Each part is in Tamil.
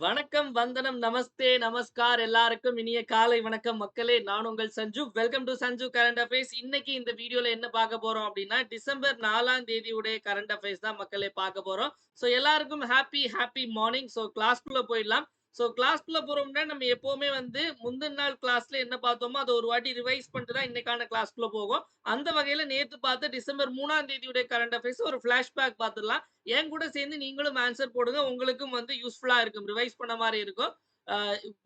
வணக்கம், வந்தனம், நமஸ்தே, நமஸ்கார் எல்லாருக்கும் இனிய காலை வணக்கம் மக்களே. நான் உங்கள் Sanju. Welcome to Sanju current affairs. இன்னைக்கு இந்த வீடியோல என்ன பார்க்க போறோம் அப்டின்னா, டிசம்பர் 4ஆம் தேதியுடைய கரண்ட் அஃபேர்ஸ் தான் மக்களே பார்க்க போறோம். ஸோ எல்லாருக்கும் ஹேப்பி மார்னிங். ஸோ கிளாஸ்க்குள்ள போயிடலாம். ஸோ கிளாஸ்க்குள்ள போறோம் முன்னாடி நம்ம எப்பவுமே வந்து முந்தின நாள் கிளாஸ்ல என்ன பார்த்தோமோ, அத ஒரு வாட்டி ரிவைஸ் பண்ணிட்டு தான் இன்னைக்கான கிளாஸ்க்குள்ள போவோம். அந்த வகையில நேத்து பார்த்த டிசம்பர் 3ஆம் தேதியுடைய கரண்ட் அஃபேர்ஸ் ஒரு ஃபிளாஷ்பேக் பார்த்துடலாம். என் கூட சேர்ந்து நீங்களும் ஆன்சர் போடுங்க. உங்களுக்கும் வந்து யூஸ்ஃபுல்லா இருக்கும். ரிவைஸ் பண்ண மாரி இருக்கும். Uh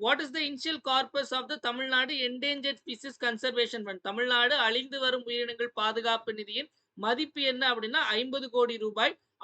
what is the initial corpus of the Tamil Nadu endangered species conservation fund. Tamil Nadu அழிந்து வரும் உயிரினங்கள் பாதுகாப்பு நிதியின் மதிப்பு என்ன அப்படின்னா ரூ. 50 கோடி.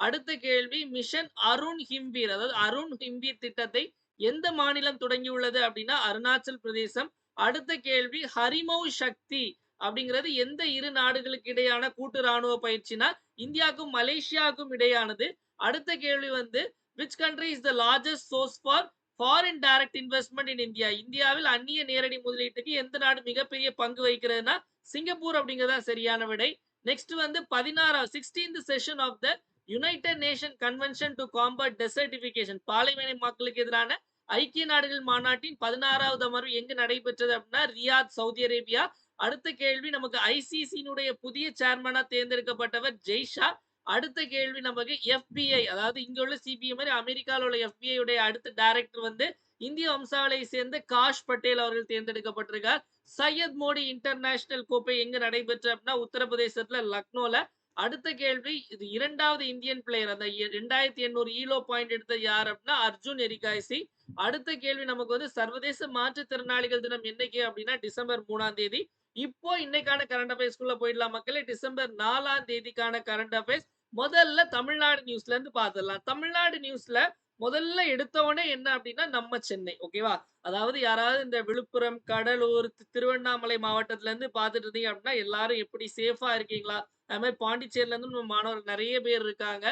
அடுத்த கேள்வி மிஷன் அருண் ஹிம்வீர், அதாவது அருண் ஹிம்வீர் திட்டத்தை எந்த மாநிலம் தொடங்கியுள்ளது அப்படின்னா அருணாச்சல் பிரதேசம். அடுத்த கேள்வி ஹரிமௌ சக்தி அப்படிங்கிறது எந்த இரு நாடுகளுக்கு இடையான கூட்டு ராணுவ பயிற்சினா இந்தியாவுக்கும் மலேசியாவுக்கும் இடையானது. அடுத்த கேள்வி வந்து which country is the largest source for foreign direct investment in India. இந்தியாவில் அந்நிய நேரடி முதலீட்டுக்கு எந்த நாடு மிகப்பெரிய பங்கு வகிக்கிறதுனா சிங்கப்பூர் அப்படிங்கிறதா சரியான விடை. நெக்ஸ்ட் வந்து 16th session of the United Nation convention to combat desertification, பாலைவனமாக்கலுக்கு எதிரான ஐக்கிய நாடுகள் மாநாட்டின் 16வது அமர்வு எங்கு நடைபெற்றது அப்படின்னா ரியாத், சவுதி அரேபியா. அடுத்த கேள்வி நமக்கு ஐசிசியினுடைய புதிய சேர்மனா தேர்ந்தெடுக்கப்பட்டவர் ஜெய்ஷா. அடுத்த கேள்வி நமக்கு FBI, அதாவது இங்க உள்ள சிபிஐ மாதிரி அமெரிக்காவில் உள்ள FBI உடைய அடுத்த டைரக்டர் வந்து இந்திய வம்சாவளியை சேர்ந்த காஷ் பட்டேல் அவர்கள் தேர்ந்தெடுக்கப்பட்டிருக்கார். சையத் மோடி இன்டர்நேஷனல் கோப்பை எங்க நடைபெற்ற அப்படின்னா உத்தரப்பிரதேசத்துல லக்னோல. அடுத்த கேள்வி இது இரண்டாவது இந்தியன் பிளேயர் அந்த 2800 ஈலோ பாயிண்ட் எடுத்த யார் அப்படின்னா அர்ஜுன் எரிகாய்சி. அடுத்த கேள்வி நமக்கு வந்து சர்வதேச மாற்றுத்திறனாளிகள் தினம் என்னைக்கு அப்படின்னா டிசம்பர் 3ஆம் தேதி. இப்போ இன்னைக்கான கரண்ட் அஃபேர்ஸ்க்குள்ள போயிடலாம் மக்களே. டிசம்பர் 4ஆம் தேதிக்கான கரண்ட் அஃபேர்ஸ் முதல்ல தமிழ்நாடு நியூஸ்ல இருந்து பார்த்துடலாம். தமிழ்நாடு நியூஸ்ல முதல்ல எடுத்தவொடனே என்ன அப்படின்னா நம்ம சென்னை. ஓகேவா? அதாவது யாராவது இந்த விழுப்புரம், கடலூர், திருவண்ணாமலை மாவட்டத்துல இருந்து பார்த்துட்டு இருந்தீங்க அப்படின்னா எல்லாரும் எப்படி சேஃபா இருக்கீங்களா? அது மாதிரி பாண்டிச்சேரியில இருந்து நம்ம மாணவர்கள் நிறைய பேர் இருக்காங்க.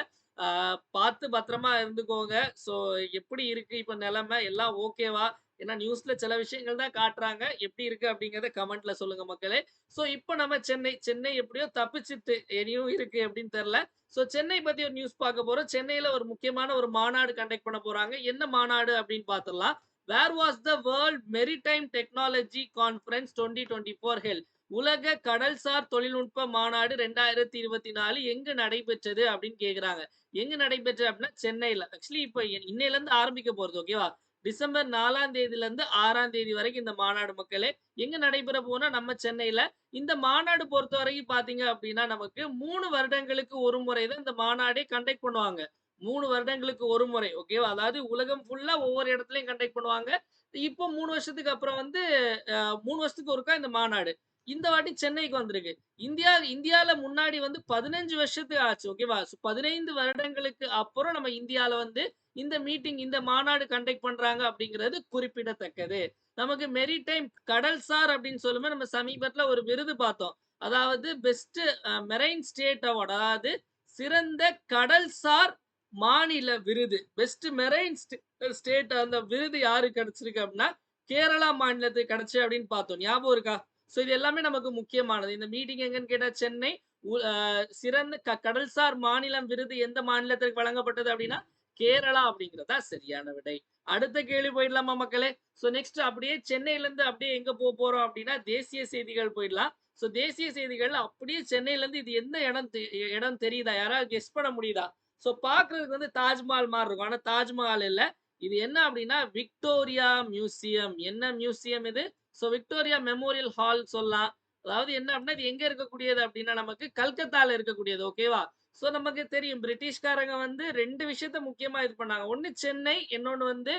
பார்த்து பத்திரமா இருந்துக்கோங்க. ஸோ எப்படி இருக்கு இப்ப நிலைமை? எல்லாம் ஓகேவா? ஏன்னா நியூஸ்ல சில விஷயங்கள் தான் காட்டுறாங்க. எப்படி இருக்கு அப்படிங்கிறத கமெண்ட்ல சொல்லுங்க மக்களே. ஸோ இப்ப நம்ம சென்னை எப்படியோ தப்பிச்சுட்டு இனியும் இருக்கு எப்படின்னு தெரியல. ஸோ சென்னை பத்தி ஒரு நியூஸ் பார்க்க போறோம். சென்னையில ஒரு முக்கியமான ஒரு மாநாடு கண்டக்ட் பண்ண போறாங்க. என்ன மாநாடு அப்படின்னு பார்த்துடலாம். Where was the world maritime technology conference 2024 held. உலக கடல்சார் தொழில்நுட்ப மாநாடு 2024 எங்கு நடைபெற்றது அப்படின்னு கேக்குறாங்க. எங்க நடைபெற்றது அப்படின்னா சென்னையில. ஆக்சுவலி இப்ப இன்னையில இருந்து ஆரம்பிக்க போறது. ஓகேவா? டிசம்பர் 4ஆம் தேதியில இருந்து 6ஆம் தேதி வரைக்கும் இந்த மாநாடு மக்களே. எங்க நடைபெற போனா நம்ம சென்னையில. இந்த மாநாடு பொறுத்தவரைக்கும் பார்த்தீங்க அப்படின்னா, நமக்கு 3 வருடங்களுக்கு ஒரு முறை தான் இந்த மாநாடே கண்டக்ட் பண்ணுவாங்க. 3 வருடங்களுக்கு ஒரு முறை. ஓகேவா? அதாவது உலகம் ஃபுல்லா ஒவ்வொரு இடத்துலயும் கண்டக்ட் பண்ணுவாங்க. இப்போ 3 வருஷத்துக்கு அப்புறம் வந்து 3 வருஷத்துக்கு ஒருக்கா இந்த மாநாடு. இந்த வாட்டி சென்னைக்கு வந்திருக்கு. இந்தியால முன்னாடி வந்து 15 வருஷத்துக்கு ஆச்சு. ஓகேவா? 15 வருடங்களுக்கு அப்புறம் நம்ம இந்தியால வந்து இந்த மீட்டிங், இந்த மாநாடு கண்டக்ட் பண்றாங்க அப்படிங்கிறது குறிப்பிடத்தக்கது. நமக்கு மெரிடைம் கடல்சார் அப்படின்னு சொல்லும்போது நம்ம சமீபத்துல ஒரு விருது பார்த்தோம். அதாவது பெஸ்ட் மெரைன் ஸ்டேட் அவார்ட், அதாவது சிறந்த கடல்சார் மாநில விருது. பெஸ்ட் மெரைன் ஸ்டேட் அந்த விருது யாருக்கு கிடைச்சிருக்கு அப்படின்னா கேரளா மாநிலத்துக்கு கிடைச்சு அப்படின்னு பார்த்தோம். ஞாபகம் இருக்கா? ஸோ இது எல்லாமே நமக்கு முக்கியமானது. இந்த மீட்டிங் எங்கன்னு கேட்டா சென்னை. சிறந்த கடல்சார் மாநிலம் விருது எந்த மாநிலத்திற்கு வழங்கப்பட்டது அப்படின்னா கேரளா அப்படிங்கிறதா சரியான விடை. அடுத்த கேள்வி போயிடலாமா மக்களே? ஸோ நெக்ஸ்ட் அப்படியே சென்னையில இருந்து அப்படியே எங்க போறோம் அப்படின்னா தேசிய செய்திகள் போயிடலாம். ஸோ தேசிய செய்திகள் அப்படியே சென்னையில இருந்து இது எந்த இடம் தெரியுதா? யாராவது கெஸ் பண்ண முடியுதா? ஸோ பார்க்கிறதுக்கு வந்து தாஜ்மஹால் மாதிரி இருக்கும். ஆனா தாஜ்மஹால் இல்ல. இது என்ன அப்படின்னா விக்டோரியா மியூசியம். என்ன மியூசியம் இது? ஸோ விக்டோரியா மெமோரியல் ஹால் சொல்லலாம். அதாவது என்ன அப்படின்னா இது எங்க இருக்கக்கூடியது அப்படின்னா நமக்கு கல்கத்தால இருக்கக்கூடியது. ஓகேவா? ஸோ நமக்கு தெரியும் பிரிட்டிஷ்காரங்க வந்து 2 விஷயத்த முக்கியமா இது பண்ணாங்க. ஒண்ணு சென்னை, இன்னொன்னு வந்து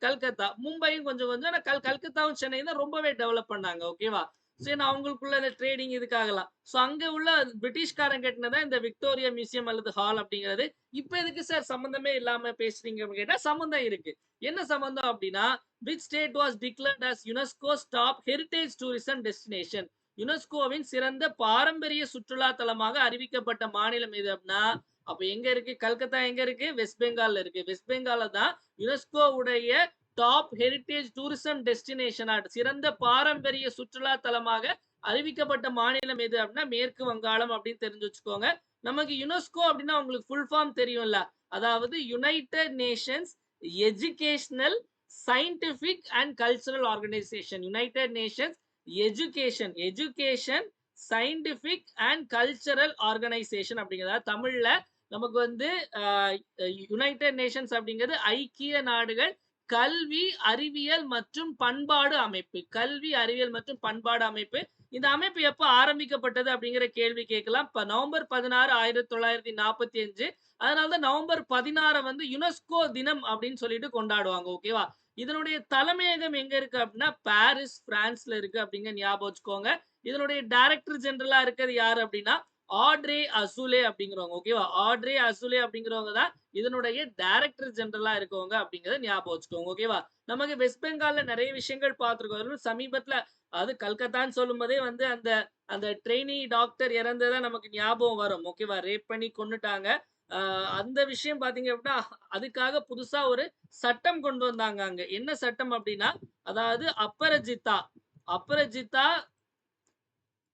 கல்கத்தா. மும்பையும் கொஞ்சம் கொஞ்சம். ஆனா கல்கத்தாவும் சென்னையும் தான் ரொம்பவே டெவலப் பண்ணாங்க. ஓகேவா? ஸோ ஏன்னா அவங்களுக்குள்ள இந்த ட்ரேடிங் இதுக்காகலாம். ஸோ அங்க உள்ள பிரிட்டிஷ்காரன் கட்டினது இந்த விக்டோரியா மியூசியம் அல்லது ஹால் அப்படிங்கிறது. இப்ப எதுக்கு சார் சம்மந்தமே இல்லாம பேசுறீங்க அப்படின்னு கேட்டா சம்மந்தம் இருக்கு. என்ன சம்மந்தம் அப்படின்னா which state was declared as UNESCO's top heritage tourism destination. யுனெஸ்கோவின் சிறந்த பாரம்பரிய சுற்றுலா தலமாக அறிவிக்கப்பட்ட மாநிலம் எது அப்படின்னா அப்ப எங்க இருக்கு? கல்கத்தா எங்க இருக்கு? வெஸ்ட் பெங்கால்ல இருக்கு. வெஸ்ட் பெங்கால்ல தான் யுனெஸ்கோ உடைய டாப் ஹெரிடேஜ் டூரிசம் டெஸ்டினேஷனா சிறந்த பாரம்பரிய சுற்றுலா தலமாக அறிவிக்கப்பட்ட மாநிலம் எது அப்படின்னா மேற்கு வங்காளம் அப்படின்னு தெரிஞ்சு வச்சுக்கோங்க. நமக்கு யுனெஸ்கோ அப்படின்னா உங்களுக்கு ஃபுல் ஃபார்ம் தெரியும்ல. அதாவது United Nations educational, scientific and cultural organisation. United Nations education, scientific and cultural organisation அப்படிங்கிறதா தமிழ்ல நமக்கு வந்து யுனைடெட் நேஷன்ஸ் அப்படிங்கிறது ஐக்கிய நாடுகள் கல்வி, அறிவியல் மற்றும் பண்பாடு அமைப்பு. கல்வி, அறிவியல் மற்றும் பண்பாடு அமைப்பு. இந்த அமைப்பு எப்ப ஆரம்பிக்கப்பட்டது அப்படிங்கிற கேள்வி கேட்கலாம். இப்ப நவம்பர் 16, 1945. அதனாலதான் நவம்பர் 16 வந்து யுனெஸ்கோ தினம் அப்படின்னு சொல்லிட்டு கொண்டாடுவாங்க. ஓகேவா? இதனுடைய தலைமையகம் எங்க இருக்கு அப்படின்னா பாரிஸ், பிரான்ஸ்ல இருக்கு அப்படிங்க ஞாபகம் வச்சுக்கோங்க. இதனுடைய டைரக்டர் ஜெனரலா இருக்கிறது யாரு அப்படின்னா ஆட்ரே அசூலே அப்படிங்கிறவங்க. ஓகேவா? ஆட்ரே அசூலே அப்படிங்கிறவங்க தான் இதனுடைய டைரக்டர் ஜெனரலா இருக்கவங்க அப்படிங்கறத ஞாபகம் வச்சுக்கோங்க. ஓகேவா? நமக்கு வெஸ்ட் பெங்கால்ல நிறைய விஷயங்கள் பார்த்திருக்கோம். சமீபத்துல அது கல்கத்தான்னு சொல்லும் போதே வந்து அந்த அந்த ட்ரெயினி டாக்டர் இறந்ததா நமக்கு ஞாபகம் வரும். ஓகேவா? ரேப் பண்ணி கொன்னுட்டாங்க. அந்த விஷயம் பாத்தீங்க அப்படின்னா அதுக்காக புதுசா ஒரு சட்டம் கொண்டு வந்தாங்க அங்க. என்ன சட்டம் அப்படின்னா அதாவது Aparajita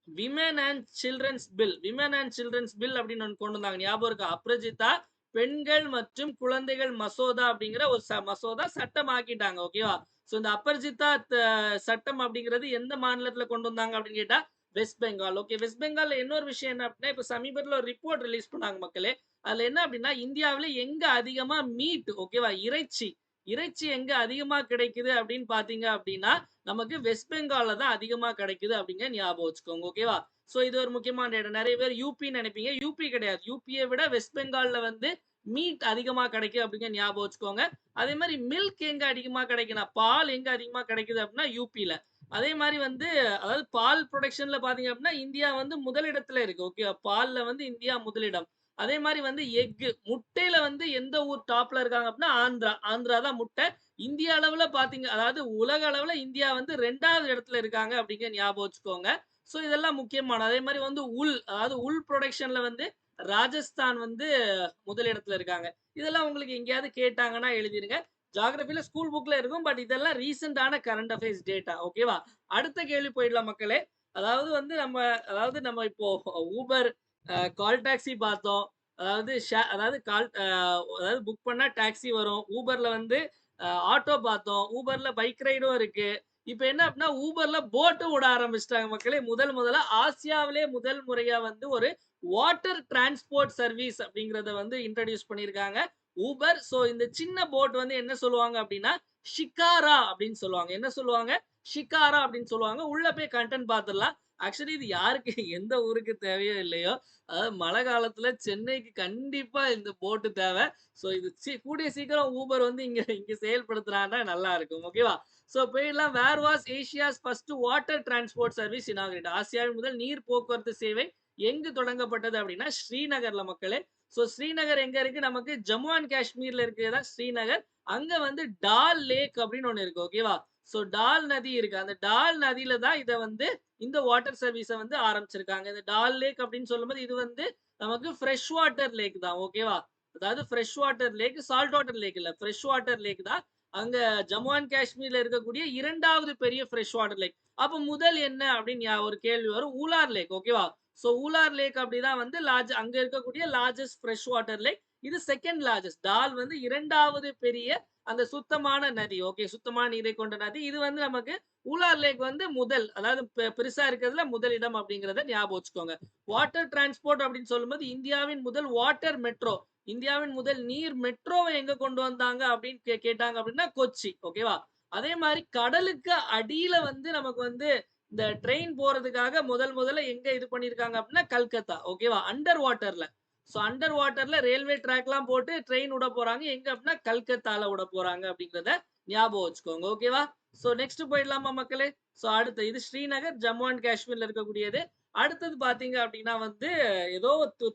women and children's bill. Women and children's bill அப்படின்னு ஒன்று கொண்டு வந்தாங்க. ஞாபகம் இருக்கா? அப்ரஜிதா பெண்கள் மற்றும் குழந்தைகள் மசோதா அப்படிங்கிற ஒரு மசோதா சட்டம் ஆக்கிட்டாங்க. ஓகேவா? சோ இந்த அப்பர்ஜிதா சட்டம் அப்படிங்கிறது எந்த மாநிலத்துல கொண்டு வந்தாங்க அப்படின்னு கேட்டா வெஸ்ட் பெங்கால். ஓகே, வெஸ்ட் பெங்கால்ல இன்னொரு விஷயம் என்ன அப்படின்னா இப்ப சமீபத்துல ஒரு ரிப்போர்ட் ரிலீஸ் பண்ணாங்க மக்களே. அதுல என்ன அப்படின்னா இந்தியாவில எங்க அதிகமா மீட், ஓகேவா, இறைச்சி இறைச்சி எங்க அதிகமா கிடைக்குது அப்படின்னு பாத்தீங்க அப்படின்னா நமக்கு வெஸ்ட் பெங்கால்ல தான் அதிகமா கிடைக்குது அப்படிங்க ஞாபகம் வச்சுக்கோங்க. ஓகேவா? சோ இது ஒரு முக்கியமான இடம். நிறைய பேர் யூபின்னு நினைப்பீங்க. யூபி கிடையாது. யூபியை விட வெஸ்ட் பெங்கால்ல வந்து மீட் அதிகமா கிடைக்கும் அப்படிங்க ஞாபகம் வச்சுக்கோங்க. அதே மாதிரி மில்க் எங்க அதிகமா கிடைக்குன்னா பால் எங்க அதிகமா கிடைக்குது அப்படின்னா யூபில. அதே மாதிரி வந்து அதாவது பால் ப்ரொடக்ஷன்ல பாத்தீங்க அப்படின்னா இந்தியா வந்து முதலிடத்துல இருக்கு. ஓகே, பால்ல வந்து இந்தியா முதலிடம். அதே மாதிரி வந்து எஃகு, முட்டையில வந்து எந்த ஊர் டாப்ல இருக்காங்க அப்படின்னா ஆந்திரா தான் முட்டை. இந்திய அளவுல பாத்தீங்க அதாவது உலக அளவுல இந்தியா வந்து 2வது இடத்துல இருக்காங்க அப்படிங்க ஞாபகம் வச்சுக்கோங்க. சோ இதெல்லாம் முக்கியமான. அதே மாதிரி வந்து அதாவது உல் ப்ரொடக்ஷன்ல வந்து ராஜஸ்தான் வந்து முதலிடத்துல இருக்காங்க. இதெல்லாம் உங்களுக்கு எங்கேயாவது கேட்டாங்கன்னா எழுதிருங்க. ஜியோகிராஃபில ஸ்கூல் புக்ல இருக்கும். பட் இதெல்லாம் ரீசென்ட்டான கரண்ட் அஃபேர்ஸ் டேட்டா. ஓகேவா? அடுத்த கேள்வி போயிடலாம் மக்களே. அதாவது வந்து நம்ம இப்போ ஊபர், கால் டாக்ஸி பார்த்தோம். அதாவது அதாவது புக் பண்ணா டாக்ஸி வரும். ஊபர்ல வந்து ஆட்டோ பார்த்தோம். ஊபர்ல பைக் ரைடும் இருக்கு. இப்ப என்ன அப்படின்னா ஊபர்ல போட்டும் விட ஆரம்பிச்சிட்டாங்க மக்களே. முதலா ஆசியாவிலே முதல் முறையா வந்து ஒரு வாட்டர் டிரான்ஸ்போர்ட் சர்வீஸ் அப்படிங்கறத வந்து இன்ட்ரோடியூஸ் பண்ணியிருக்காங்க ஊபர். சோ இந்த சின்ன போட் வந்து என்ன சொல்லுவாங்க அப்படின்னா ஷிகாரா அப்படின்னு சொல்லுவாங்க. என்ன சொல்லுவாங்க? ஷிகாரா அப்படின்னு சொல்லுவாங்க. உள்ள போய் கண்டென்ட் பார்த்துடலாம். ஆக்சுவலி இது யாருக்கு எந்த ஊருக்கு தேவையோ இல்லையோ, அதாவது மழை காலத்துல சென்னைக்கு கண்டிப்பா இந்த போட்டு தேவை. சோ இது கூடிய சீக்கிரம் ஊபர் வந்து இங்க இங்க செயல்படுத்துறான்னா நல்லா இருக்கும். ஓகேவா? சோ போயிடலாம். Where was Asia's first water transport service inaugurate. ஆசியாவின் முதல் நீர் போக்குவரத்து சேவை எங்கு தொடங்கப்பட்டது அப்படின்னா ஸ்ரீநகர்ல மக்களே. சோ ஸ்ரீநகர் எங்க இருக்கு? நமக்கு ஜம்மு அண்ட் காஷ்மீர்ல இருக்கிறதா ஸ்ரீநகர். அங்க வந்து டால் லேக் அப்படின்னு ஒண்ணு இருக்கு. ஓகேவா? சோ டால் நதி இருக்கு. அந்த டால் நதியில தான் இத வந்து இந்த வாட்டர் சர்வீஸ வந்து ஆரம்பிச்சிருக்காங்க. இந்த டால் லேக் அப்படின்னு சொல்லும்போது இது வந்து நமக்கு ஃப்ரெஷ் வாட்டர் லேக் தான். ஓகேவா? அதாவது fresh water lake, salt water lake இல்ல. ஃப்ரெஷ் வாட்டர் லேக் தான். அங்க ஜம்மு அண்ட் காஷ்மீர்ல இருக்கக்கூடிய 2வது பெரிய ஃப்ரெஷ் வாட்டர் லேக். அப்ப முதல் என்ன அப்படின்னு ஒரு கேள்வி வரும். ஊலார் லேக். ஓகேவா? சோ ஊலார் லேக் அப்படிதான் வந்து அங்க இருக்கக்கூடிய லார்ஜஸ்ட் ஃப்ரெஷ் வாட்டர் லேக். இது செகண்ட் லார்ஜஸ்ட். டால் வந்து 2வது பெரிய அந்த சுத்தமான நதி. ஓகே, சுத்தமான நீரை கொண்ட நதி. இது வந்து நமக்கு ஊலார் லேக் வந்து முதல், அதாவது பெருசா இருக்கிறதுல முதலிடம் அப்படிங்கறத ஞாபகம் வச்சுக்கோங்க. வாட்டர் டிரான்ஸ்போர்ட் அப்படின்னு சொல்லும்போது இந்தியாவின் முதல் வாட்டர் மெட்ரோ, இந்தியாவின் முதல் நீர் மெட்ரோவை எங்க கொண்டு வந்தாங்க அப்படின்னு கேட்டாங்க அப்படின்னா கொச்சி. ஓகேவா? அதே மாதிரி கடலுக்கு அடியில வந்து நமக்கு வந்து இந்த ட்ரெயின் போறதுக்காக முதல்ல எங்க இது பண்ணிருக்காங்க அப்படின்னா கல்கத்தா. ஓகேவா? அண்டர் வாட்டர்ல. சோ அண்டர் வாட்டர்ல ரயில்வே ட்ராக் எல்லாம் போட்டு ட்ரெயின் விட போறாங்க. எங்க அப்படின்னா கல்கத்தால விட போறாங்க அப்படிங்கறத ஞாபகம் வச்சுக்கோங்க. ஓகேவா? சோ நெக்ஸ்ட் போயிடலாமா மக்களே? சோ அடுத்து இது ஸ்ரீநகர், ஜம்மு அண்ட் காஷ்மீர்ல இருக்கக்கூடியது. அடுத்தது பாத்தீங்க அப்படின்னா வந்து ஏதோ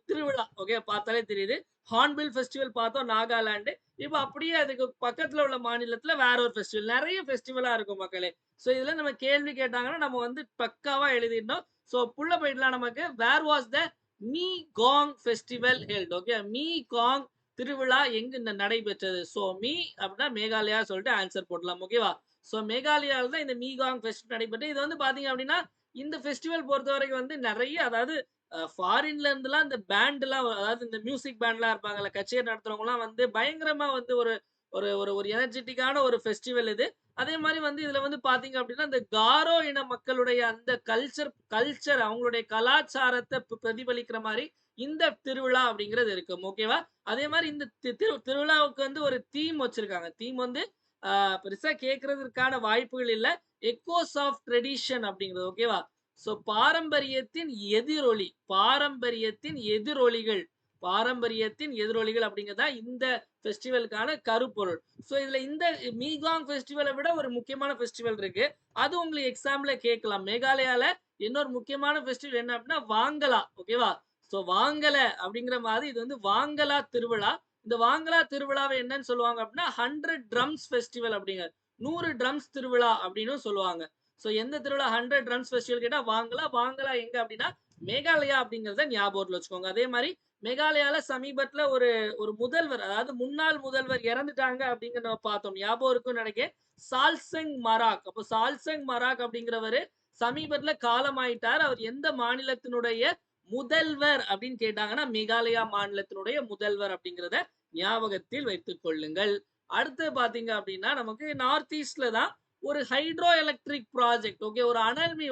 திருவிழா. ஓகே, பார்த்தாலே தெரியுது. ஹார்ன்பில் ஃபெஸ்டிவல் பார்த்தோம் நாகாலாந்து. இப்ப அப்படியே அதுக்கு பக்கத்துல உள்ள மாநிலத்துல வேற ஒரு ஃபெஸ்டிவல். நிறைய ஃபெஸ்டிவலா இருக்கும் மக்களே. சோ இதுல நம்ம கேள்வி கேட்டாங்கன்னா நம்ம வந்து பக்காவா எழுதிடணும். சோ புள்ள போயிடலாம் நமக்கு. Where was the Mekong festival held? Okay, Mekong திருவிழா எங்கு நடைபெற்றது? சோ மீ அப்படின்னா மேகாலயா சொல்லிட்டு ஆன்சர் போடலாம். ஓகேவா? சோ மேகாலயால தான் இந்த மீகாங் ஃபெஸ்ட் நடைபெற்று. இது வந்து பாத்தீங்க அப்படின்னா இந்த ஃபெஸ்டிவல் பொறுத்தவரைக்கும் வந்து நிறைய, அதாவது ஃபாரின்ல இருந்துலாம் இந்த பேண்ட் எல்லாம், அதாவது இந்த மியூசிக் பேண்ட் எல்லாம் இருப்பாங்கல்ல, கச்சேரி நடத்துறவங்க எல்லாம் வந்து பயங்கரமா வந்து ஒரு ஒரு ஒரு ஒரு எனர்ஜெட்டிக்கான ஒரு ஃபெஸ்டிவல் இது. அதே மாரி வந்து இதுல வந்து பார்த்தீங்க அப்டின்னா, இந்த காரோ இன மக்களுடைய அந்த கல்ச்சர் அவங்களுடைய கலாச்சாரத்த பிரதிபலிக்கிற மாரி இந்த திருவிழா அப்படிங்கிறது இருக்கும். ஓகேவா? அதே மாரி இந்த திருவிழாவுக்கு வந்து ஒரு தீம் வச்சிருக்காங்க. தீம் வந்து ஆ பெருசா கேட்கறதற்கான வாய்ப்புகள் இல்ல. எக்கோஸ் ஆஃப் ட்ரெடிஷன் அப்படிங்கிறது. ஓகேவா? ஸோ பாரம்பரியத்தின் எதிரொலி. பாரம்பரியத்தின் எதிரொலிகள். பாரம்பரியத்தின் எதிரொலிகள் அப்படிங்கிறது தான் இந்த ஃபெஸ்டிவலுக்கான கருப்பொருள். ஸோ இதுல இந்த மீகாங் ஃபெஸ்டிவல விட ஒரு முக்கியமான ஃபெஸ்டிவல் இருக்கு. அது உங்களுக்கு எக்ஸாம்ல கேட்கலாம். மேகாலயால இன்னொரு முக்கியமான ஃபெஸ்டிவல் என்ன அப்படின்னா வாங்கலா. ஓகேவா? ஸோ வாங்கல அப்படிங்கிற மாதிரி இது வந்து வாங்கலா திருவிழா. இந்த வாங்கலா திருவிழாவ என்னன்னு சொல்லுவாங்க அப்படின்னா, 100 ட்ரம்ஸ் ஃபெஸ்டிவல் அப்படிங்க. 100 ட்ரம்ஸ் திருவிழா அப்படின்னும் சொல்லுவாங்க. ஸோ எந்த திருவிழா 100 ட்ரம்ஸ் ஃபெஸ்டிவல் கேட்டா வாங்கலா. வாங்கலா எங்க அப்படின்னா, மேகாலயா அப்படிங்கிறத ஞாபகத்துல வச்சுக்கோங்க. அதே மாரி மேகாலயால சமீபத்தில ஒரு ஒரு முதல்வர், அதாவது முன்னாள் முதல்வர் இறந்துட்டாங்க அப்படிங்கிறத நம்ம பார்த்தோம். ஞாபகம் இருக்கும்னு நினைக்கிறேன். சால்சங் மராக். அப்போ சால்சங் மராக் அப்படிங்கிறவரு சமீபத்தில காலமாயிட்டார். அவர் எந்த மாநிலத்தினுடைய முதல்வர் அப்படின்னு கேட்டாங்கன்னா, மேகாலயா மாநிலத்தினுடைய முதல்வர் அப்படிங்கிறத ஞாபகத்தில் வைத்துக் கொள்ளுங்கள். அடுத்து பார்த்தீங்க அப்படின்னா, நமக்கு நார்த் ஈஸ்ட்ல தான் ஒரு ஹைட்ரோ எலக்ட்ரிக் ப்ராஜெக்ட். ஓகே. ஒரு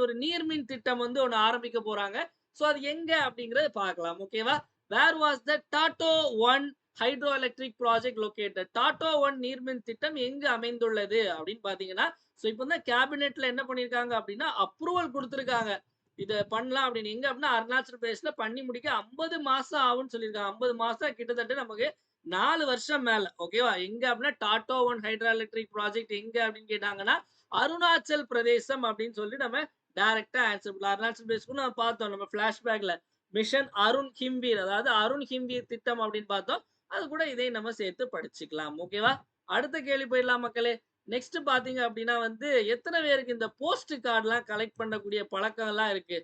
ஒரு நீர்மின் திட்டம் வந்து ஒண்ணு ஆரம்பிக்க போறாங்க. ஸோ அது எங்க அப்படிங்கிறத பார்க்கலாம். ஓகேவா? Where was the Tato 1 hydro electric project located. Tato 1 நீர்மின் திட்டம் எங்கு அமைந்துள்ளது அப்படின்னு பார்த்தீங்கன்னா, ஸோ இப்போ தான் கேபினெட்ல என்ன பண்ணியிருக்காங்க அப்படின்னா, அப்ரூவல் குடுத்துருக்காங்க. இத பண்ணலாம் அப்படின்னு. எங்க அப்படின்னா, அருணாச்சல் பிரதேஷ்ல பண்ணி முடிக்க 50 மாசம் ஆகும்னு சொல்லியிருக்காங்க. 50 மாசம் கிட்டத்தட்ட நமக்கு 4 வருஷம் மேல. ஓகேவா? எங்க அப்படின்னா, டாட்டோ 1 ஹைட்ரோ எலக்ட்ரிக் ப்ராஜெக்ட் எங்க அப்படின்னு கேட்டாங்கன்னா, அருணாச்சல் பிரதேசம் அப்படின்னு சொல்லி நம்ம டைரக்ட்டா ஆன்சர் பண்ணலாம். அருணாச்சல் பிரதேஷ்க்கும் நம்ம பார்த்தோம் நம்ம ஃபிளாஷ்பேக்ல. மிஷன் அருண் ஹிம்வீர், அதாவது அருண் ஹிம்வீர் திட்டம் அப்படின்னு பார்த்தோம். அது கூட இதையும் நம்ம சேர்த்து படிச்சுக்கலாம். ஓகேவா? அடுத்த கேள்வி போயிடலாம் மக்களே. நெக்ஸ்ட் பார்த்தீங்க அப்படின்னா வந்து, எத்தன பேருக்கு இந்த போஸ்ட் கார்ட்லாம் கலெக்ட் பண்ணக்கூடிய பழக்கம்லாம் இருக்கு?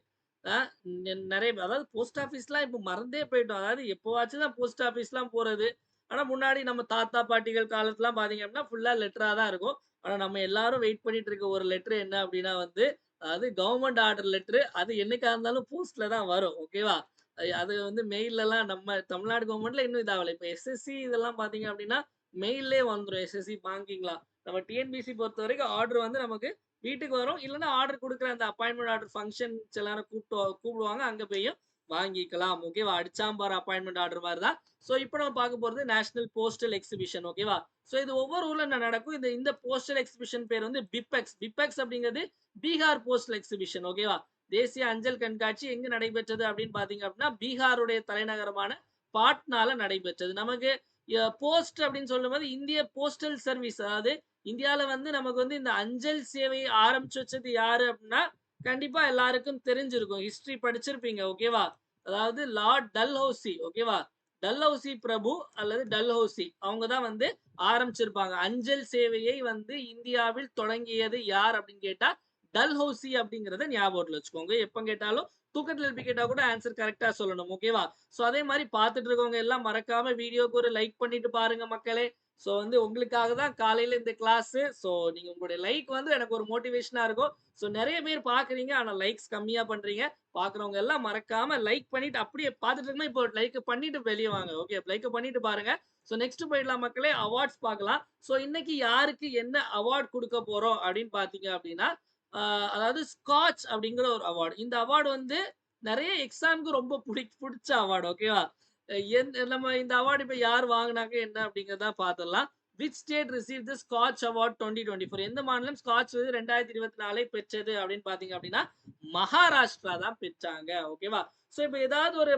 அ நெறைய அதாவது போஸ்ட் ஆஃபீஸ்லாம் இப்ப மறந்தே போயிட்டோம். அதாவது எப்பவாச்சும் தான் போஸ்ட் ஆஃபீஸ்லாம் போறது. ஆனா முன்னாடி நம்ம தாத்தா, பாட்டிகள் காலத்துலலாம் பார்த்தீங்க அப்படின்னா, ஃபுல்லா லெட்டரா தான் இருக்கும். ஆனா நம்ம எல்லாரும் வெயிட் பண்ணிட்டு இருக்க ஒரு லெட்டர் என்ன அப்படின்னா வந்து, அதாவது கவர்ன்மெண்ட் ஆர்டர் லெட்டர். அது என்னைக்கா இருந்தாலும் போஸ்ட்ல தான் வரும். ஓகேவா? அது வந்து மெயில்லலாம் நம்ம தமிழ்நாடு கவர்ன்மெண்ட்ல இன்னும் இதாவல. இப்ப எஸ்எஸ்சி இதெல்லாம் பார்த்தீங்க அப்படின்னா, மெயில்லயே வந்துரும் எஸ்எஸ்சி பேங்கிங்லாம். நம்ம டிஎன்பிஎஸ்சி பொறுத்தவரைக்கும் ஆர்டர் வந்து நமக்கு வீட்டுக்கு வரும். இல்லன்னா ஆர்டர் குடுக்குற அந்த அப்பாயின்ட்மென்ட் ஆர்டர் ஃபங்ஷன்ஸ் எல்லாரும் கூப்பிடுவாங்க. அங்க போயும் வாங்கிக்கலாம். ஓகேவா? அடிச்சாம்பார் அப்பாயின்ட்மென்ட் ஆர்டர் மாரி தான். ஸோ இப்ப நம்ம பார்க்க போறது நேஷனல் போஸ்டல் எக்ஸிபிஷன். ஓகேவா? ஸோ இது ஒவ்வொரு ஊர்ல நடக்கும். இந்த இந்த போஸ்டல் எக்ஸிபிஷன் பேர் வந்து பிபெக்ஸ். பிபெக்ஸ் அப்படிங்கிறது பீகார் போஸ்டல் எக்ஸிபிஷன். ஓகேவா? தேசிய அஞ்சல் கண்காட்சி எங்கு நடைபெற்றது அப்படின்னு பார்த்தீங்க அப்படின்னா, பீகாருடைய தலைநகரமான பாட்னால நடைபெற்றது. நமக்கு போஸ்ட் அப்படின்னு சொல்லும்போது இந்திய போஸ்டல் சர்வீஸ், அதாவது இந்தியால வந்து நமக்கு வந்து இந்த அஞ்சல் சேவையை ஆரம்பிச்சு வச்சது யாரு அப்படின்னா, கண்டிப்பா எல்லாருக்கும் தெரிஞ்சிருக்கும். ஹிஸ்டரி படிச்சிருப்பீங்க. ஓகேவா? அதாவது லார்ட் டல்ஹௌசி. ஓகேவா? டல்ஹௌசி பிரபு அல்லது டல்ஹௌசி அவங்க தான் வந்து ஆரம்பிச்சிருப்பாங்க. அஞ்சல் சேவையை வந்து இந்தியாவில் தொடங்கியது யார் அப்படின்னு கேட்டா, டல்ஹௌசி அப்படிங்கிறத ஞாபகத்துல வச்சுக்கோங்க. எப்ப கேட்டாலும் தூக்கத்துல எழுப்பி கேட்டா கூட ஆன்சர் கரெக்ட்டா சொல்லணும். ஓகேவா? ஸோ அதே மாரி பார்த்துட்டு இருக்கவங்க எல்லாம் மறக்காம வீடியோக்கு ஒரு லைக் பண்ணிட்டு பாருங்க மக்களே. ஸோ வந்து உங்களுக்காக தான் காலையில இந்த கிளாஸு. ஸோ நீங்க உங்களுடைய லைக் வந்து எனக்கு ஒரு மோட்டிவேஷனா இருக்கும். ஸோ நெறைய பேர் பார்க்குறீங்க. ஆனா லைக்ஸ் கம்மியா பண்றீங்க. பார்க்குறவங்க எல்லாம் மறக்காம லைக் பண்ணிட்டு அப்படியே பார்த்துட்டு இருக்கும்போது இப்போ லைக் பண்ணிட்டு வெளிய வாங்க. ஓகே. லைக் பண்ணிட்டு பாருங்க. ஸோ நெக்ஸ்ட் போயிடலாம் மக்களே. அவார்ட்ஸ் பார்க்கலாம். ஸோ இன்னைக்கு யாருக்கு என்ன அவார்ட் குடுக்க போறோம் அப்படின்னு பார்த்தீங்க அப்படின்னா, அ அதாவது ஸ்காட்ச் அப்படிங்கிற ஒரு அவார்ட். இந்த அவார்ட் வந்து நெறைய எக்ஸாம்க்கு ரொம்ப புடிச்ச அவார்ட். ஓகேவா? நம்ம இந்த அவார்ட் இப்ப யார் வாங்குனாங்க என்ன அப்படிங்கிறத பார்த்துடலாம். Which state receive the Skoch award 2024? எந்த மாநிலம் ஸ்காட்ச் விருது 2024 பெற்றது அப்படின்னு பார்த்தீங்க அப்படின்னா, மகாராஷ்டிரா தான் பெற்றாங்க. ஓகேவா? ஸோ இப்ப ஏதாவது ஒரு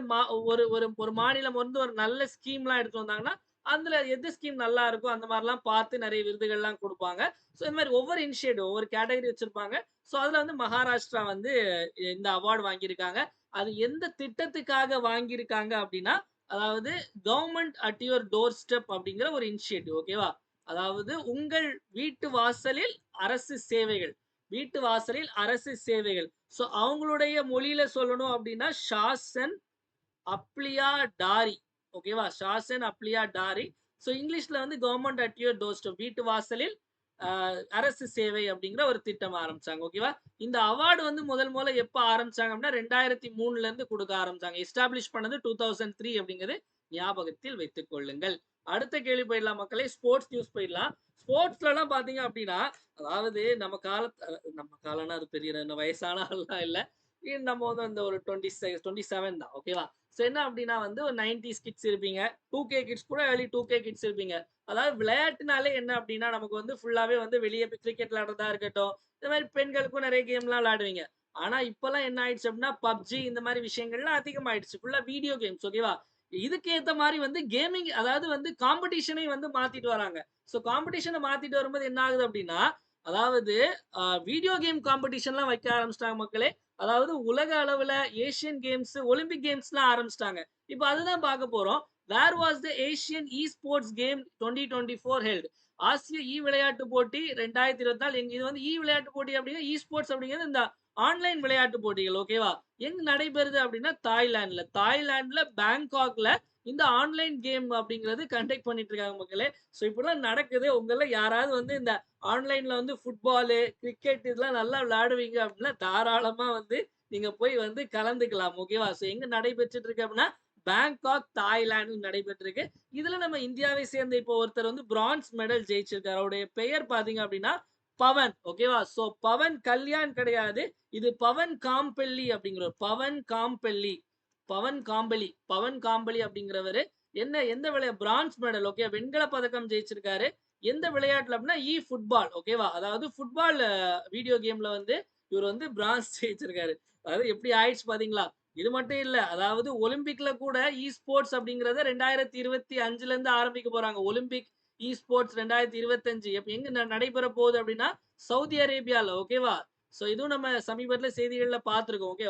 ஒரு ஒரு ஒரு மாநிலம் வந்து ஒரு நல்ல ஸ்கீம்லாம் எடுத்துட்டு வந்தாங்கன்னா, அதுல எது ஸ்கீம் நல்லா இருக்கோ அந்த மாரிலாம் பார்த்து நெறைய விருதுகள்லாம் குடுப்பாங்க. ஸோ இந்த மாரி ஒவ்வொரு இனிஷியேட்டிவ் ஒவ்வொரு கேட்டகரி வச்சிருப்பாங்க. ஸோ அதுல வந்து மகாராஷ்டிரா வந்து இந்த அவார்ட் வாங்கியிருக்காங்க. அது எந்த திட்டத்துக்காக வாங்கியிருக்காங்க அப்படின்னா, அதாவது government at your door step அப்படிங்கிற ஒரு இனிஷியேட்டிவ். ஓகேவா? அதாவது உங்கள் வீட்டு வாசலில் அரசு சேவைகள். வீட்டு வாசலில் அரசு சேவைகள். ஸோ அவங்களுடைய மொழியில சொல்லணும் அப்படின்னா, ஷாசன் அப்ளியா டாரி. ஓகேவா? ஷாசன் அப்ளியா டாரி. ஸோ இங்கிலீஷ்ல வந்து government at your door step. வீட்டு வாசலில் அ அரசு சேவை அப்படிங்கிற ஒரு திட்டம் ஆரம்பிச்சாங்க. ஓகேவா? இந்த அவார்ட் வந்து முதல் எப்ப ஆரம்பிச்சாங்க அப்படின்னா 2003ல இருந்து குடுக்க ஆரம்பிச்சாங்க. எஸ்டாப்ளிஷ் பண்ணது 2003 அப்படிங்கிறது ஞாபகத்தில் வைத்துக் கொள்ளுங்கள். அடுத்த கேள்வி போயிடலாம் மக்களே. ஸ்போர்ட்ஸ் நியூஸ் போயிடலாம். ஸ்போர்ட்ஸ்லலாம் பார்த்தீங்க அப்டின்னா, அதாவது நம்ம காலம்னா அது பெரிய வயசான ஆள்லாம் இல்ல. நம்ம வந்து அந்த ஒரு 27 தான். ஓகேவா? ஸோ என்ன அப்டின்னா வந்து ஒரு 90ஸ் கிட்ஸ் இருப்பீங்க. 2கே கிட்ஸ் கூட ஏர்லி 2கே கிட்ஸ் இருப்பீங்க. அதாவது விளையாட்டுனாலே என்ன அப்டின்னா, நமக்கு வந்து ஃபுல்லாவே வந்து வெளிய போய் கிரிக்கெட் விளையாடுறதா இருக்கட்டும், இந்த மாரி பெண்களுக்கும் நெறைய கேம்லாம் விளையாடுவீங்க. ஆனா இப்பலாம் என்ன ஆயிடுச்சு அப்டின்னா, PUBG இந்த மாரி விஷயங்கள்லாம் அதிகமாயிடுச்சு. ஃபுல்லா வீடியோ கேம்ஸ் ஓகேவா? இதுக்கு ஏத்த மாரி வந்து கேமிங் அதாவது வந்து காம்படிஷனையும் வந்து மாத்திட்டு வராங்க. ஸோ காம்படிஷன மாத்திட்டு வரும்போது என்ன ஆகுது அப்டின்னா, அதாவது வீடியோ கேம் காம்படிஷன்லாம் வைக்க ஆரம்பிச்சுட்டாங்க மக்களே. அதாவது உலக அளவுல ஏசியன் கேம்ஸ், ஒலிம்பிக் கேம்ஸ்லாம் ஆரம்பிச்சுட்டாங்க. இப்ப அதுதான் பார்க்க போறோம். Where was the Asian sports game 2024 held? ஆசிய விளையாட்டு போட்டி 2024 இது வந்து விளையாட்டு போட்டி அப்டின்னா, ஸ்போர்ட்ஸ் அப்டிங்கிறது இந்த ஆன்லைன் விளையாட்டு போட்டிகள் ஓகேவா? எங்க நடைபெறுது அப்டின்னா, தாய்லாந்துல பேங்காக்ல இந்த ஆன்லைன் கேம் அப்டிங்கிறது கண்டக்ட் பண்ணிட்டு இருக்காங்க மக்களே. ஸோ இப்படிலாம் நடக்குது. உங்கள்ல யாராவது வந்து இந்த ஆன்லைன்ல வந்து ஃபுட்பாலு, கிரிக்கெட் இதெல்லாம் நல்லா விளையாடுவீங்க அப்டின்னா, தாராளமா வந்து நீங்க போய் வந்து கலந்துக்கலாம். ஓகேவா? ஸோ எங்க நடைபெற்றுட்டு இருக்கு அப்டின்னா, பேங்காக், தாய்லாந்தில் நடைபெற்றிருக்கு. இதுல நம்ம இந்தியாவை சேர்ந்த இப்போ ஒருத்தர் வந்து பிரான்ஸ் மெடல் ஜெயிச்சிருக்காரு. அவருடைய பெயர் பார்த்தீங்க அப்டின்னா, பவன். ஓகேவா? ஸோ பவன் கல்யாண் கிடையாது. இது பவன் காம்பெல்லி அப்படிங்கிறவர். பவன் காம்பெலி அப்படிங்கிறவரு எந்த பிரான்ஸ் மெடல் ஓகே வெண்கல பதக்கம் ஜெயிச்சிருக்காரு. எந்த விளையாட்டுல அப்படின்னா ஃபுட்பால் ஓகேவா? அதாவது ஃபுட்பால் வீடியோ கேம்ல வந்து இவர் வந்து பிரான்ஸ் ஜெயிச்சிருக்காரு. அதாவது எப்படி ஆயிடுச்சு பாத்தீங்களா? இது மட்டும் இல்ல. அதாவது ஒலிம்பிக்ல கூட ஸ்போர்ட்ஸ் அப்படிங்கிறத 2025ல இருந்து ஆரம்பிக்க போறாங்க. ஒலிம்பிக் ஸ்போர்ட்ஸ் 2025 எங்க நடைபெற போகுது அப்படின்னா சவுதி அரேபியால ஓகேவா? ஸோ இதுவும் நம்ம சமீபத்தில செய்திகள்ல பார்த்திருக்கோம். ஓகே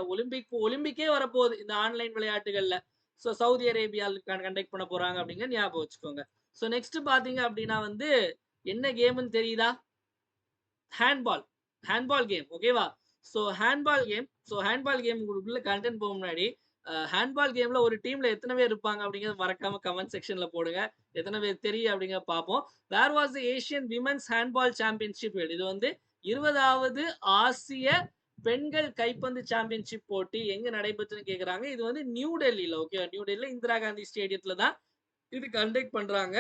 ஒலிம்பிக்கே வரப்போகுது இந்த ஆன்லைன் விளையாட்டுகள்ல. ஸோ சவுதி அரேபியால கண்டக்ட் பண்ண போறாங்க அப்படிங்கிறத ஞாபகம் வச்சுக்கோங்க. ஸோ நெக்ஸ்ட் பார்த்தீங்க அப்படின்னா வந்து என்ன கேம்ன்னு தெரியுதா? ஹேண்ட்பால். Handball game. ஓகேவா? ஹேண்ட்பால் கேம் உள்ள கன்டென்ட் போக முன்னாடி, ஹேண்ட்பால் கேம்ல ஒரு டீம்ல எத்தன பேர் இருப்பாங்க அப்படிங்கிறத மறக்காம கமெண்ட் செக்ஷன்ல போடுங்க. எத்தன பேர் தெரியும் அப்படிங்கிறத பார்ப்போம். Where was the Asian women's handball championship held? இது வந்து 20வது ஆசிய பெண்கள் கைப்பந்து சாம்பியன்ஷிப் போட்டி எங்க நடைபெற்றுன்னு கேட்குறாங்க. இது வந்து நியூ டெல்லில ஓகே. நியூ டெல்லில இந்திரா காந்தி ஸ்டேடியத்துல தான் இது கண்டக்ட் பண்றாங்க.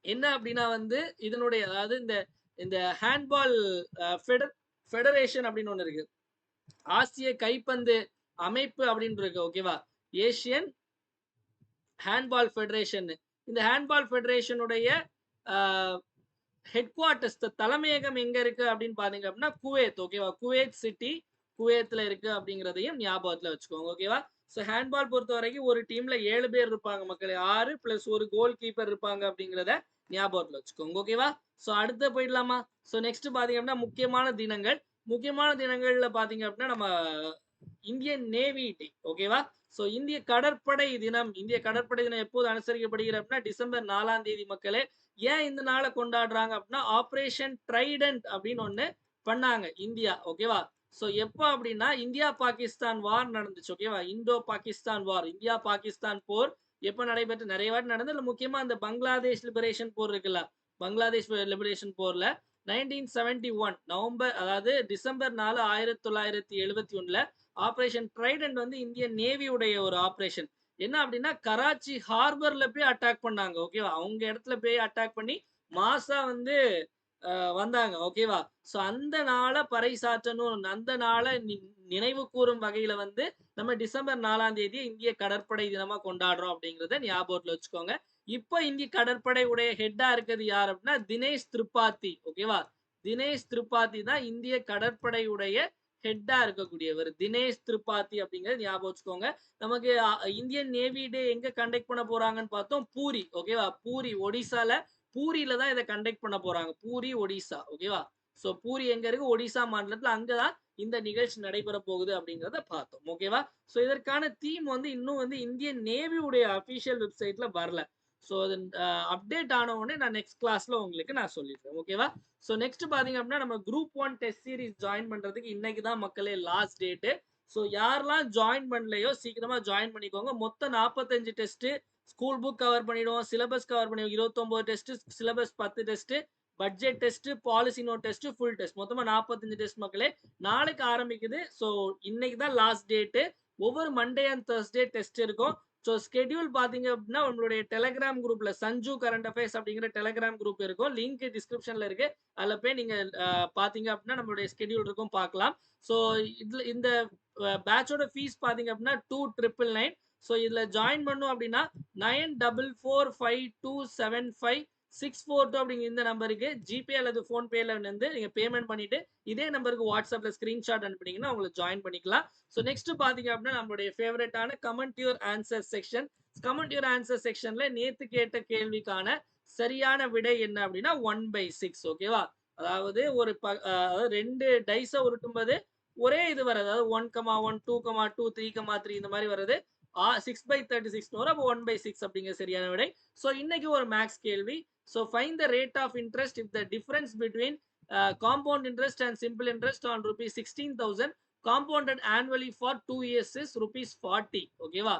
என்ன அப்படின்னா வந்து இதனுடைய அதாவது இந்த இந்த ஹேண்ட்பால் ஃபெடரேஷன் அப்படின்னு ஒண்ணு இருக்கு. ஆசிய கைப்பந்து அமைப்பு அப்படின்னு இருக்கு ஓகேவா? Asian handball federation. இந்த ஹேண்ட்பால் ஃபெடரேஷனுடைய ஹெட் குவார்ட்டர்ஸ் தலைமையகம் எங்க இருக்கு அப்படின்னு பாத்தீங்க அப்படின்னா குவைத் ஓகேவா? குவைத் சிட்டி குவைத்ல இருக்கு அப்படிங்கிறதையும் ஞாபகத்துல வச்சுக்கோங்க ஓகேவா? ஸோ ஹேண்ட்பால் பொறுத்த வரைக்கும் ஒரு டீம்ல 7 பேர் இருப்பாங்க மக்களே. 6 பிளஸ் ஒரு கோல் கீப்பர் இருப்பாங்க அப்படிங்கிறத ஞாபகத்துல வச்சுக்கோங்க ஓகேவா? ஸோ அடுத்து போயிடலாமா? ஸோ நெக்ஸ்ட் பாத்தீங்க அப்படின்னா முக்கியமான தினங்கள்ல பாத்தீங்க அப்படின்னா நம்ம இந்தியன் நேவி டே ஓகேவா? ஸோ இந்திய கடற்படை தினம் எப்போது அனுசரிக்கப்படுகிறது அப்படின்னா டிசம்பர் 4ஆம் தேதி மக்களே. ஏன் இந்த நாளை கொண்டாடுறாங்க அப்படின்னா ஆபரேஷன் ட்ரைடன்ட் அப்படின்னு ஒண்ணு பண்ணாங்க இந்தியா ஓகேவா? ஸோ எப்போ அப்படின்னா இந்தியா பாகிஸ்தான் வார் நடந்துச்சு ஓகேவா? இந்தோ பாகிஸ்தான் வார் இந்தியா பாகிஸ்தான் போர் எப்போ நடைபெற்று நிறைய வாட்டி நடந்தது. முக்கியமா இந்த பங்களாதேஷ் லிபரேஷன் போர் இருக்குல்ல, பங்களாதேஷ் லிபரேஷன் போர்ல 1971 நவம்பர் அதாவது டிசம்பர் 4 1971ல ஆபரேஷன் ட்ரைடன்ட் வந்து இந்தியன் நேவியுடைய ஒரு ஆபரேஷன். என்ன அப்படின்னா கராச்சி ஹார்பர்ல போய் அட்டாக் பண்ணாங்க ஓகேவா? அவங்க இடத்துல போய் அட்டாக் பண்ணி மாசா வந்து வந்தாங்க ஓகேவா? ஸோ அந்த நாளை பறைசாற்றணும், அந்த நாளை நினைவு கூறும் வகையில வந்து நம்ம டிசம்பர் 4ஆம் தேதி இந்திய கடற்படை தினமா கொண்டாடுறோம் அப்படிங்கிறத ஞாபகத்துல வச்சுக்கோங்க. இப்ப இந்திய கடற்படை உடைய ஹெட்டா இருக்கிறது யார் அப்படின்னா தினேஷ் திரிபாதி ஓகேவா? தினேஷ் திரிபாதி தான் இந்திய கடற்படை உடைய ஹெட்டா இருக்கக்கூடியவர். தினேஷ் திரிபாதி அப்படிங்கறது ஞாபகம் வச்சுக்கோங்க. நமக்கு இந்தியன் நேவி டே எங்க கண்டக்ட் பண்ண போறாங்கன்னு பார்த்தோம் பூரி ஓகேவா? ஒடிசால பூரியில தான் இதை கண்டக்ட் பண்ண போறாங்க. பூரி ஒடிசா ஓகேவா? ஸோ பூரி எங்க இருக்கு? ஒடிசா மாநிலத்துல. அங்கதான் இந்த நிகழ்ச்சி நடைபெற போகுது அப்படிங்கிறத பார்த்தோம் ஓகேவா? ஸோ இதற்கான தீம் வந்து இன்னும் வந்து இந்தியன் நேவி உடைய அபிஷியல் வெப்சைட்ல வரல. ஸோ அது அப்டேட் ஆன உடனே நான் நெக்ஸ்ட் கிளாஸ்ல உங்களுக்கு நான் சொல்லிடுறேன் ஓகேவா? ஸோ நெக்ஸ்ட் பாத்தீங்க அப்படின்னா நம்ம குரூப் 1 டெஸ்ட் சீரிஸ் ஜாயின் பண்றதுக்கு இன்னைக்கு தான் மக்களே லாஸ்ட் டேட்டு. ஸோ யாரெல்லாம் ஜாயின் பண்ணலையோ சீக்கிரமா ஜாயின் பண்ணிக்கோங்க. மொத்தம் 45 டெஸ்ட் ஸ்கூல் புக் கவர் பண்ணிடுவோம், சிலபஸ் கவர் பண்ணிடுவோம். 29 test, syllabus 10 test, budget test, policy note test, full test. மொத்தமா 45 டெஸ்ட் மக்களே. நாளைக்கு ஆரம்பிக்குது. ஸோ இன்னைக்கு தான் லாஸ்ட் டேட்டு. ஒவ்வொரு மண்டே அண்ட் தர்ஸ்டே டெஸ்ட் இருக்கும். ஸோ ஸ்கெட்யூல் பார்த்தீங்க அப்படின்னா, உங்களுடைய டெலகிராம் குரூப்ல சஞ்சு கரண்ட் அஃபேர்ஸ் அப்படிங்கிற டெலகிராம் குரூப் இருக்கும். லிங்க் டிஸ்கிரிப்ஷன்ல இருக்கு. அதுல போய் நீங்க பார்த்தீங்க அப்படின்னா, நம்மளுடைய ஸ்கெட்யூல் இருக்கும் பார்க்கலாம். ஸோ இதுல இந்த பேட்சோட ஃபீஸ் பார்த்தீங்க அப்படின்னா 2,999. ஸோ இதுல ஜாயின் பண்ணணும் அப்படின்னா 9445275642 அப்படிங்கிற இந்த நம்பருக்கு ஜிபே அல்லது ஃபோன்பேல வந்து நீங்க பேமெண்ட் பண்ணிட்டு இதே நம்பருக்கு வாட்ஸ்அப்ல ஸ்கிரீன்ஷாட் அனுப்புனீங்கன்னா உங்களுக்கு ஜாயின் பண்ணிக்கலாம். ஸோ நெக்ஸ்ட் பாத்தீங்க அப்படின்னா நம்மளுடைய ஃபேவரட்டான comment your answer section. Comment your answer செக்ஷன்ல நேத்து கேட்ட கேள்விக்கான சரியான விடை என்ன அப்படின்னா 1/6. ஓகேவா? அதாவது ஒரு அதாவது 2 டைஸ உருட்டும்போது ஒரே இது வராது. அதாவது 1,1, 2,2, 3,3 இந்த மாதிரி வருது. 6/36 வரும். அப்போ 1/6 அப்படிங்கிற சரியான விடை. ஸோ இன்னைக்கு ஒரு மேக்ஸ் கேள்வி. So find the rate of interest if the difference between compound interest and simple interest on rupees 16,000 compounded annually for 2 years is rupees 40. ஓகேவா?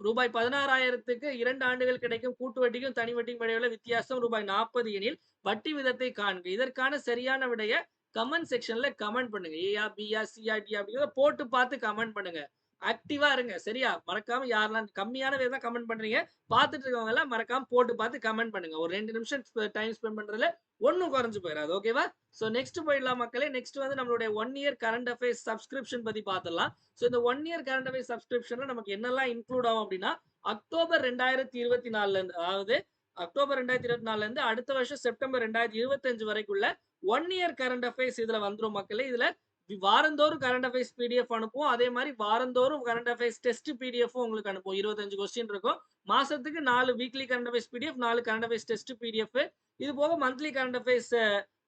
ரூபாய் 16,000க்கு 2 ஆண்டுகள் கிடைக்கும் கூட்டு வட்டிக்கும் தனி வட்டிக்கும் இடையுள்ள வித்தியாசம் ரூபாய் 40 எனில் வட்டி விதத்தை காண்க. இதற்கான சரியான விடைய கமெண்ட் செக்ஷன்ல கமெண்ட் பண்ணுங்க. ஏயா, பியா, சியா, டியா அப்படிங்கிறத போட்டு பார்த்து கமெண்ட் பண்ணுங்க. ஆக்டிவா இருங்க. சரியா? மறக்காம யாரெல்லாம் கம்மியான பேர் தான் கமெண்ட் பண்றீங்க. பார்த்துட்டு இருக்கவங்க எல்லாம் மறக்காம போட்டு பார்த்து கமெண்ட் பண்ணுங்க. ஒரு 2 நிமிஷம் டைம் ஸ்பெண்ட் பண்றதுல ஒண்ணும் குறைஞ்சு போயிடாது. ஓகேவா? சோ நெக்ஸ்ட் போயிடலாம் மக்களே. நெக்ஸ்ட் வந்து நம்மளுடைய 1 இயர் கரண்ட் அஃபேர்ஸ் சப்ஸ்கிரிப்ஷன் பத்தி பார்த்துடலாம். சோ இந்த 1 இயர் கரண்ட் அஃபேர்ஸ் சப்ஸ்கிரிப்ஷன்ல நமக்கு என்னெல்லாம் இன்க்ளூட் ஆகும் அப்படின்னா, அக்டோபர் 2024ல இருந்து, அதாவது அக்டோபர் 2024ல இருந்து அடுத்த வருஷம் செப்டம்பர் 2025 வரைக்குள்ள 1 இயர் கரண்ட் அஃபேர்ஸ் இதுல வந்துரும் மக்களே. இதுல வாரந்தோறும் கரண்ட் அஃபேர்ஸ் பிடிஎஃப் அனுப்புவோம். அதே மாதிரி வாரந்தோறும் கரண்ட் அஃபேர்ஸ் டெஸ்ட் பிடிஎஃப்பும் உங்களுக்கு அனுப்புவோம். 25 கொஸ்டின் இருக்கும். மாசத்துக்கு 4 weekly current affairs PDF, 4 current affairs test PDF. இது போக மந்த்லி கரண்ட் அஃபேர்ஸ்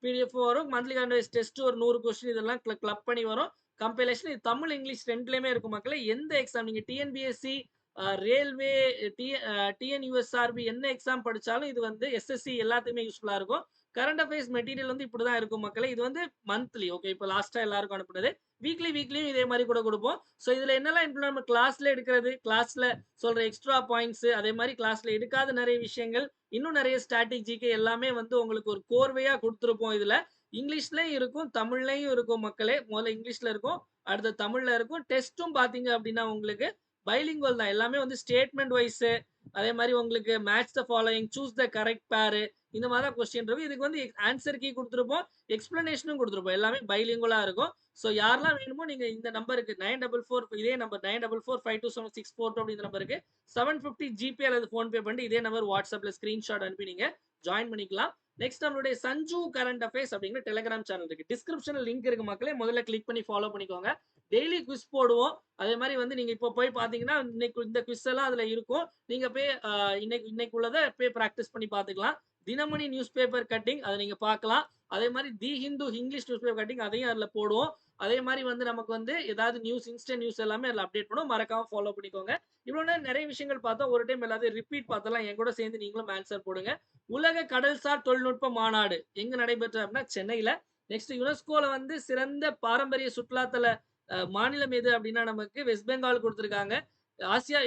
பிடிஎஃப் வரும். மந்த்லி கரண்ட் அஃபேர்ஸ் டெஸ்ட் ஒரு 100 கொஸ்டின் இதெல்லாம் கிளப் பண்ணி வரும். கம்பைலேஷன் இது தமிழ், இங்கிலீஷ் ரெண்டுலயுமே இருக்கும் மக்களே. எந்த எக்ஸாம் நீங்க டிஎன்பிஎஸ்சி, ரயில்வே, டிஎன்யூஎஸ்ஆர்பி என்ன எக்ஸாம் படிச்சாலும் இது வந்து எஸ்எஸ்சி எல்லாத்துக்குமே யூஸ்ஃபுல்லா இருக்கும். கரண்ட் அஃபேர்ஸ் மெட்டீரியல் வந்து இப்படிதான் இருக்கும் மக்களே. இது வந்து மந்த்லி. ஓகே, இப்போ லாஸ்டா எல்லாருக்கும் அனுப்புனது. வீக்லியும் இதே மாதிரி கூட கொடுப்போம். ஸோ இதுல என்னெல்லாம் இம்ப்ளிமெண்ட் நம்ம கிளாஸ்ல எடுக்கிறது, கிளாஸ்ல சொல்ற எக்ஸ்ட்ரா பாயிண்ட்ஸ், அதே மாதிரி கிளாஸ்ல எடுக்காத நிறைய விஷயங்கள், இன்னும் நிறைய ஸ்ட்ராட்டஜிக்கு எல்லாமே வந்து உங்களுக்கு ஒரு கோர்வையா கொடுத்துருப்போம். இதுல இங்கிலீஷ்லயும் இருக்கும், தமிழ்லயும் இருக்கும் மக்களே. முதல்ல இங்கிலீஷ்ல இருக்கும், அடுத்து தமிழ்ல இருக்கும். டெஸ்ட்டும் பாத்தீங்க அப்படின்னா உங்களுக்கு பைலிங்குவல் தான். எல்லாமே வந்து ஸ்டேட்மெண்ட் வைஸ், அதே மாதிரி உங்களுக்கு match the following, choose the correct பேர், இந்த மாதிரி தான் கொஸ்டின் இருக்கும். இதுக்கு வந்து ஆன்சர் கீ கொடுத்துருப்போம், எக்ஸ்பிளனேஷனும் கொடுத்துருப்போம். எல்லாமே பைலிங்குவலா இருக்கும். ஸோ யாரெல்லாம் வேணுமோ நீங்க இந்த நம்பருக்கு 944, இதே நம்பர் 944527642 அப்படிங்கிற நம்பருக்கு 750 ஜிபே அல்லது போன்பே பண்ணி இதே நம்பர் வாட்ஸ்அப்ல ஸ்கிரீன்ஷாட் அனுப்பி நீங்க ஜாயின் பண்ணிக்கலாம். நெக்ஸ்ட் நம்மளுடைய சஞ்சு கரண்ட் அஃபேர்ஸ் அப்படிங்கிற டெலிகிராம் சேனல் இருக்கு. டிஸ்கிரிப்ஷன்ல லிங்க் இருக்கு மக்களே. முதல்ல கிளிக் பண்ணி ஃபாலோ பண்ணிக்கோங்க. டெய்லி குவிஸ் போடுவோம். அதே மாதிரி வந்து நீங்க இப்போ போய் பாத்தீங்கன்னா இன்னைக்கு இந்த குவிஸ் எல்லாம் அதுல இருக்கும். நீங்க போய் இன்னைக்கு உள்ளதை போய் பிராக்டிஸ் பண்ணி பாத்துக்கலாம். தினமணி நியூஸ் பேப்பர் கட்டிங் அதை நீங்க பார்க்கலாம். அதே மாதிரி the Hindu English news paper cutting அதையும் அதுல போடுவோம். அதே மாதிரி வந்து நமக்கு வந்து ஏதாவது நியூஸ், இன்ஸ்டன்ட் நியூஸ் எல்லாமே அதுல அப்டேட் பண்ணுவோம். மறக்காம ஃபாலோ பண்ணிக்கோங்க. இவ்வளவு நேரம் நிறைய விஷயங்கள் பார்த்தோம். ஒரு டைம் எல்லாத்தையும் ரிப்பீட் பார்த்தலாம். என் கூட சேர்ந்து நீங்களும் ஆன்சர் போடுங்க. உலக கடல்சார் தொழில்நுட்ப மாநாடு எங்க நடைபெற்ற அப்படின்னா சென்னையில. நெக்ஸ்ட் யுனெஸ்கோல வந்து சிறந்த பாரம்பரிய சுற்றுலாத்தல மாநிலம் எது அப்படின்னா நமக்கு வெஸ்ட் பெங்கால் கொடுத்திருக்காங்க.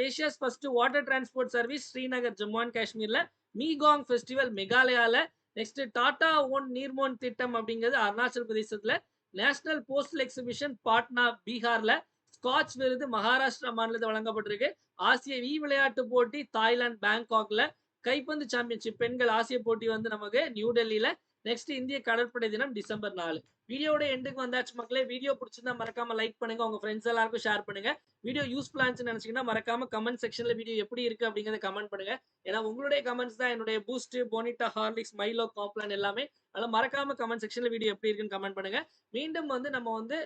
Asia's first water transport service Srinagar, Jammu and காஷ்மீர்ல. மீகாங் ஃபெஸ்டிவல் மெகாலயால. நெக்ஸ்ட் டாடா ஓன் நீர்மோன் திட்டம் அப்படிங்கிறது அருணாச்சல் பிரதேசத்துல. நேஷனல் போஸ்டல் எக்ஸிபிஷன் பாட்னா பீகார்ல. ஸ்காட்ச் விருது மகாராஷ்டிரா மாநிலத்தில் வழங்கப்பட்டிருக்கு. ஆசிய விளையாட்டு போட்டி தாய்லாந்து பேங்காக்ல. கைப்பந்து சாம்பியன்ஷிப் பெண்கள் ஆசிய போட்டி வந்து நமக்கு நியூ டெல்லியில. நெக்ஸ்ட் இந்திய கடற்படை தினம் டிசம்பர் 4. வீடியோட எண்டுக்கு வந்தாச்சு மக்களே. வீடியோ பிடிச்சிருந்தா மறக்காம லைக் பண்ணுங்க, உங்க ஃப்ரெண்ட்ஸ் எல்லாருக்கும் ஷேர் பண்ணுங்க. வீடியோ யூஸ்ஃபுல்லா இருந்துச்சுன்னு நினைச்சீங்கன்னா மறக்காம கமெண்ட் செக்ஷன்ல வீடியோ எப்படி இருக்கு அப்படிங்கறத கமெண்ட் பண்ணுங்க. ஏன்னா உங்களுடைய கமெண்ட்ஸ் தான் என்னுடைய பூஸ்ட், போனிட்டா, ஹார்லிக்ஸ், மைலோ, காம்ப்ளான் எல்லாமே. அதனால மறக்காம கமெண்ட் செக்ஷன்ல வீடியோ எப்படி இருக்குன்னு கமெண்ட் பண்ணுங்க. மீண்டும் வந்து நம்ம வந்து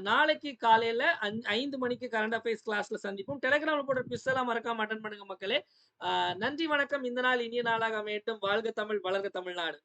நாளைக்கு காலையில 5 மணிக்கு கரண்ட் அஃபேர்ஸ் கிளாஸ்ல சந்திப்போம். டெலிகிராம்ல போடுற குவிஸ் எல்லாம் மறக்காம அட்டன் பண்ணுங்க மக்களே. நன்றி, வணக்கம். இந்த நாள் இனிய நாளாக அமையட்டும். வாழ்க தமிழ், வளர்க தமிழ்நாடு.